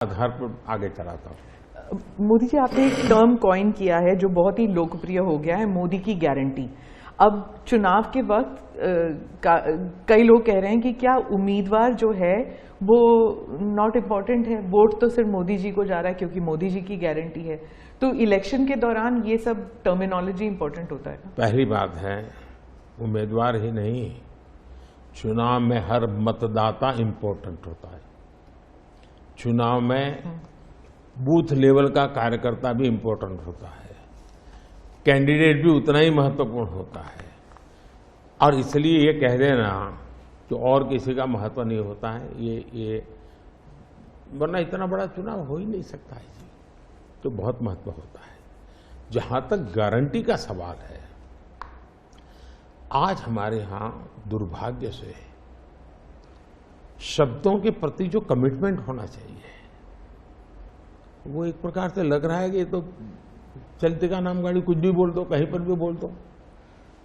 आधार पर आगे चलाता हूँ। मोदी जी, आपने एक टर्म कॉइन किया है जो बहुत ही लोकप्रिय हो गया है, मोदी की गारंटी। अब चुनाव के वक्त कई लोग कह रहे हैं कि क्या उम्मीदवार जो है वो नॉट इम्पॉर्टेंट है, वोट तो सिर्फ मोदी जी को जा रहा है क्योंकि मोदी जी की गारंटी है। तो इलेक्शन के दौरान ये सब टर्मिनोलॉजी इंपॉर्टेंट होता है। पहली बात है, उम्मीदवार ही नहीं, चुनाव में हर मतदाता इम्पोर्टेंट होता है। चुनाव में बूथ लेवल का कार्यकर्ता भी इम्पोर्टेंट होता है, कैंडिडेट भी उतना ही महत्वपूर्ण होता है। और इसलिए ये कह देना कि और किसी का महत्व नहीं होता है, ये वरना इतना बड़ा चुनाव हो ही नहीं सकता है जी, तो बहुत महत्व होता है। जहां तक गारंटी का सवाल है, आज हमारे यहां दुर्भाग्य से शब्दों के प्रति जो कमिटमेंट होना चाहिए वो एक प्रकार से लग रहा है कि ये तो चलते का नाम गाड़ी, कुछ भी बोल दो, कहीं पर भी बोल दो,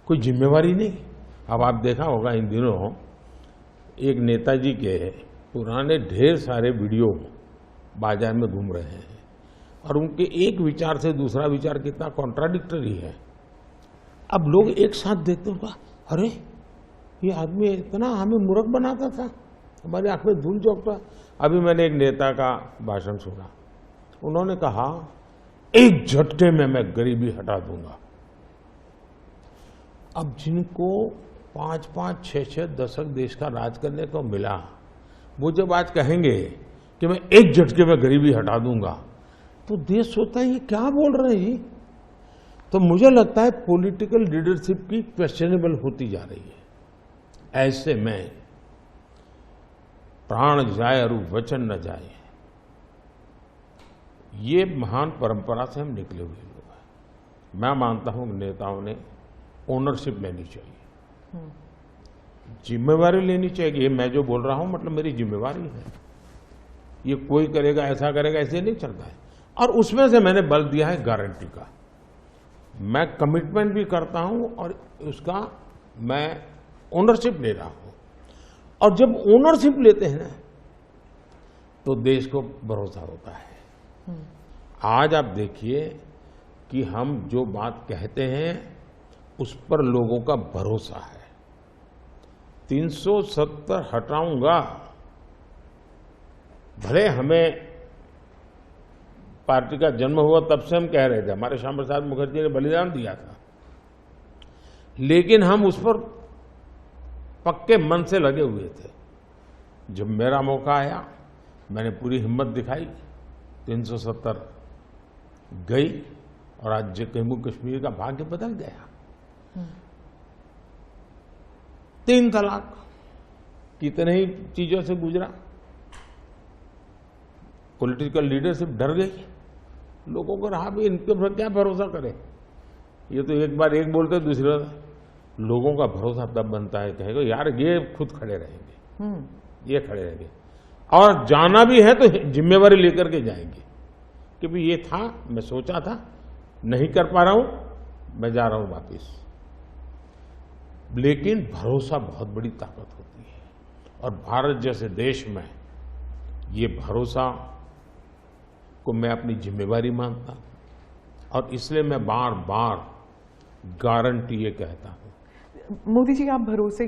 कोई जिम्मेवारी नहीं। अब आप देखा होगा इन दिनों एक नेताजी के पुराने ढेर सारे वीडियो बाजार में घूम रहे हैं और उनके एक विचार से दूसरा विचार कितना कॉन्ट्राडिक्टरी है। अब लोग एक साथ देखते हैं, अरे ये आदमी इतना हमें मूर्ख बनाता था, हमारी आंख में धूल झोंकता। अभी मैंने एक नेता का भाषण सुना, उन्होंने कहा एक झटके में मैं गरीबी हटा दूंगा। अब जिनको 5-5, 6-6 दशक देश का राज करने को मिला, वो जब आज कहेंगे कि मैं एक झटके में गरीबी हटा दूंगा, तो देश सोचता है ये क्या बोल रहे हैं। तो मुझे लगता है पॉलिटिकल लीडरशिप की क्वेश्चनेबल होती जा रही है। ऐसे में प्राण जाए और वचन न जाए, ये महान परंपरा से हम निकले हुए लोग हैं। मैं मानता हूं नेताओं ने ओनरशिप लेनी चाहिए, जिम्मेवारी लेनी चाहिए। ये मैं जो बोल रहा हूं मतलब मेरी जिम्मेवारी है, ये कोई करेगा ऐसा करेगा ऐसे नहीं चलता है। और उसमें से मैंने बल दिया है गारंटी का। मैं कमिटमेंट भी करता हूं और उसका मैं ओनरशिप ले रहा हूं। और जब ओनरशिप लेते हैं ना, तो देश को भरोसा होता है। आज आप देखिए कि हम जो बात कहते हैं उस पर लोगों का भरोसा है। 370 हटाऊंगा, भले हमें पार्टी का जन्म हुआ तब से हम कह रहे थे, हमारे श्यामा प्रसाद मुखर्जी ने बलिदान दिया था, लेकिन हम उस पर पक्के मन से लगे हुए थे। जब मेरा मौका आया, मैंने पूरी हिम्मत दिखाई, 370 गई और आज जम्मू कश्मीर का भाग्य बदल गया। 3 तलाक कितने ही चीजों से गुजरा, पॉलिटिकल लीडरशिप डर गई, लोगों को रहा भी इनके पर क्या भरोसा करे। ये तो एक बार एक बोलते दूसरा, लोगों का भरोसा तब बनता है, कहेगा यार ये खुद खड़े रहेंगे, ये खड़े रहेंगे। और जाना भी है तो जिम्मेवारी लेकर के जाएंगे कि भाई ये था, मैं सोचा था, नहीं कर पा रहा हूं, मैं जा रहा हूं वापिस। लेकिन भरोसा बहुत बड़ी ताकत होती है और भारत जैसे देश में ये भरोसा को मैं अपनी जिम्मेवारी मानता हूं और इसलिए मैं बार बार गारंटी ये कहता हूं। मोदी जी, आप भरोसे